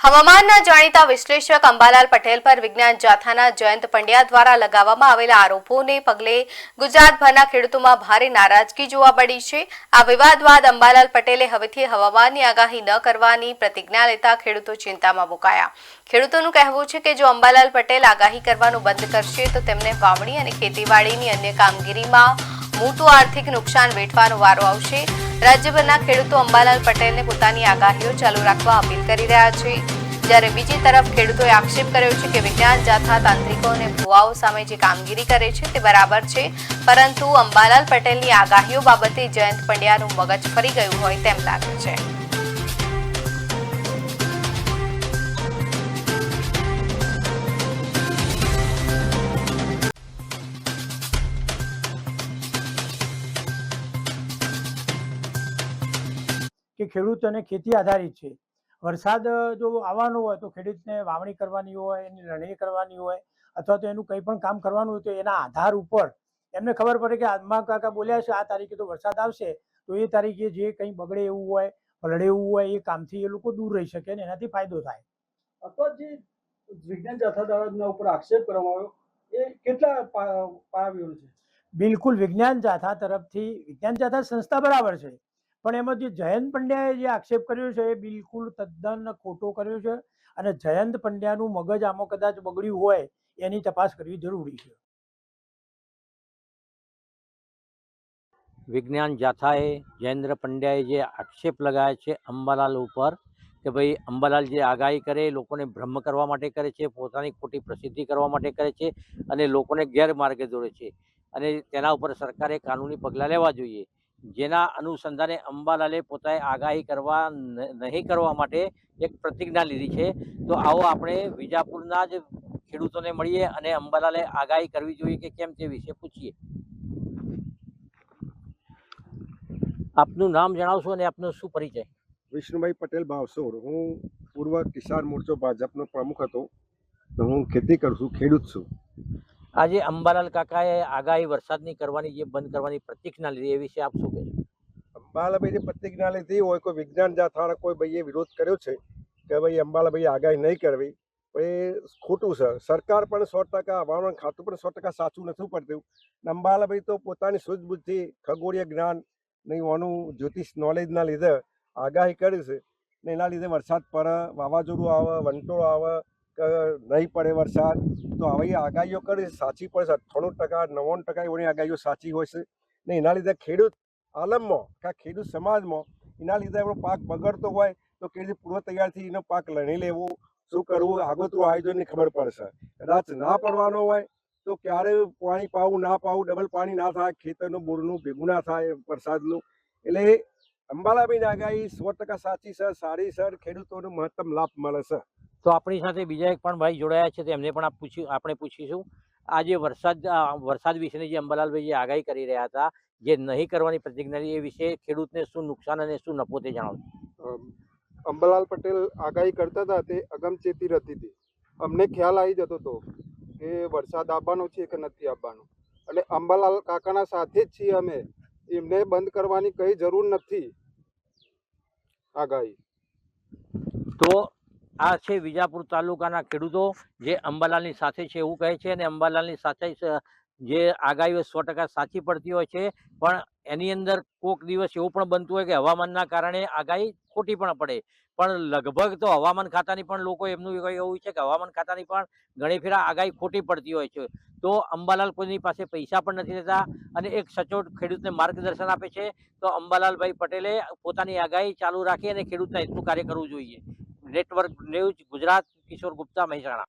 હવામાનના જાણીતા વિશ્લેષક અંબાલાલ પટેલ પર વિજ્ઞાન જાથાના જયંત પંડ્યા દ્વારા લગાવવામાં આવેલા આરોપોને પગલે ગુજરાતભરના ખેડૂતોમાં ભારે નારાજગી જોવા મળી છે। આ વિવાદ બાદ અંબાલાલ પટેલે હવેથી હવામાનની આગાહી ન કરવાની પ્રતિજ્ઞા લેતા ખેડૂતો ચિંતામાં મુકાયા। ખેડૂતોનું કહેવું છે કે જો અંબાલાલ પટેલ આગાહી કરવાનું બંધ કરશે તો તેમને વાવણી અને ખેતીવાડીની અન્ય કામગીરીમાં મોટું આર્થિક નુકસાન વેઠવાનો વારો આવશે। રાજ્યભરના ખેડૂતો અંબાલાલ પટેલને પોતાની આગાહીઓ ચાલુ રાખવા અપીલ કરી રહ્યા છે, જ્યારે બીજી તરફ ખેડૂતોએ આક્ષેપ કર્યો છે કે વિજ્ઞાન જાથા તાંત્રિકો અને ભુવાઓ સામે જે કામગીરી કરે છે તે બરાબર છે, પરંતુ અંબાલાલ પટેલની આગાહીઓ બાબતે જયંત પંડ્યાનું મગજ ફરી ગયું હોય તેમ લાગે છે। કે ખેડૂત અને ખેતી આધારિત છે। વરસાદ જો આવવાનો હોય તો ખેડૂતને વાવણી કરવાની હોય, એની લણણી કરવાની હોય અથવા તો એનું કંઈ પણ કામ કરવાનું હોય તો એના આધાર ઉપર એમને ખબર પડે કે આત્મા કાકા બોલ્યા છે આ તારીખે તો વરસાદ આવશે, તો એ તારીખે જે કંઈ બગડે એવું હોય, પલળે એવું હોય, એ કામથી એ લોકો દૂર રહી શકે અને એનાથી ફાયદો થાય। અથવા જે વિજ્ઞાન જાથા દ્વારા ઉપર આક્ષેપ કરવામાં આવ્યો એ કેટલા પાયાવિહોણ છે? બિલકુલ વિજ્ઞાન જાથા તરફથી વિજ્ઞાન જાથા સંસ્થા બરાબર છે, પણ એમાં જે જયંત પંડ્યાએ જે આક્ષેપ કર્યો છે એ બિલકુલ તદ્દન ખોટો કર્યો છે અને જયંત પંડ્યાનું મગજ આમાં કદાચ બગડ્યું હોય એની તપાસ કરવી જરૂરી છે। વિજ્ઞાન જાથાએ જયેન્દ્ર પંડ્યાએ જે આક્ષેપ લગાવ્યા છે અંબાલાલ ઉપર કે ભાઈ અંબાલાલ જે આગાહી કરે લોકોને ભ્રમ કરવા માટે કરે છે, પોતાની ખોટી પ્રસિદ્ધિ કરવા માટે કરે છે અને લોકોને ગેરમાર્ગે દોરે છે અને તેના ઉપર સરકારે કાનૂની પગલાં લેવા જોઈએ। જેના અનુસંધાને અંબાલાલે પોતાએ આગાહી કરવા નહીં કરવા માટે એક પ્રતિજ્ઞા લીધી છે। તો આવો આપણે વિજાપુરના જ ખેડૂતોને મળીએ અને અંબાલાલે આગાહી કરવી જોઈએ કે કેમ તે વિશે પૂછીએ। આપનું નામ જણાવશો અને આપનો શું પરિચય? વિષ્ણુભાઈ પટેલ ભાવસોર। હું પૂર્વ કિસાન મોરચો ભાજપનો પ્રમુખ હતો, તો હું ખેતી કરું છું, ખેડૂત છું। આજે અંબાલાલ કાકાએ આગાહી વરસાદની કરવાની જે બંધ કરવાની પ્રતિજ્ઞા લીધી એ વિશે આપ શું કહેશો? અંબાલાભાઈ જે પ્રતિજ્ઞા લીધી હોય, કોઈ વિજ્ઞાન જાથાના કોઈ ભાઈએ વિરોધ કર્યો છે કે ભાઈ અંબાલાભાઈ આગાહી નહીં કરવી, પણ એ ખોટું છે। સરકાર પણ 100%, હવામાન ખાતું પણ 100% સાચું નથી પડતું। અંબાલાભાઈ તો પોતાની સૂઝબુદ્ધિ, ખગોળીય જ્ઞાન નહીં હોવાનું જ્યોતિષ નોલેજના લીધે આગાહી કરી છે ને એના લીધે વરસાદ પડે, વાવાઝોડું આવે, વંટોળ આવે કે નહીં પડે વરસાદ, તો આવી આગાહીઓ કરી સાચી પડે છે। 98%, 99% એની આગાહીઓ સાચી હોય છે ને એના લીધે ખેડૂત આલમમાં કે ખેડૂત સમાજમાં એના લીધે એનો પાક બગડતો હોય તો ખેડૂત પૂર્વ તૈયારથી એનો પાક લણી લેવો, શું કરવું, આગોતરું આયોજનની ખબર પડશે। કદાચ ના પડવાનો હોય તો ક્યારે પાણી પાવું ના પાવું, ડબલ પાણી ના થાય, ખેતરનું બોરનું ભેગું ના થાય વરસાદનું। એટલે અંબાલાભાઈની આગાહી 100% સાચી છે, સારી છે, ખેડૂતોને મહત્તમ લાભ મળે છે। તો આપણી સાથે બીજા એક પણ ભાઈ જોડાયા છે, તેમને પણ આપણે પૂછીશું આજે વરસાદ વિશેની જે અંબાલાલભાઈ જે આગાહી કરી રહ્યા હતા, જે નહીં કરવાની પ્રતિજ્ઞા એ વિશે ખેડૂતને શું નુકસાન અને શું નફો તે જણાવો। અંબાલાલ પટેલ આગાહી કરતા હતા તે અગમચેતી હતી હતી। અમને ખ્યાલ આવી જતો હતો કે વરસાદ આવવાનો છે કે નથી આવવાનો, અને અંબાલાલ કાકાના સાથે જ છીએ અમે, એમને બંધ કરવાની કઈ જરૂર નથી આગાહી। તો આ છે વિજાપુર તાલુકાના ખેડૂતો જે અંબાલાલની સાથે છે એવું કહે છે અને અંબાલાલની સાથે જે આગાહીઓ 100% સાચી પડતી હોય છે, પણ એની અંદર કોઈક દિવસ એવું પણ બનતું હોય કે હવામાનના કારણે આગાહી ખોટી પણ પડે, પણ લગભગ તો હવામાન ખાતાની પણ લોકો એમનું એવું છે કે હવામાન ખાતાની પણ ઘણી ફેરા આગાહી ખોટી પડતી હોય છે। તો અંબાલાલ કોઈની પાસે પૈસા પણ નથી લેતા અને એક સચોટ ખેડૂતને માર્ગદર્શન આપે છે। તો અંબાલાલભાઈ પટેલે પોતાની આગાહી ચાલુ રાખી અને ખેડૂતના હિતનું કાર્ય કરવું જોઈએ। નેટવર્ક ન્યૂઝ ગુજરાત, કિશોર ગુપ્તા, મહેસાણા।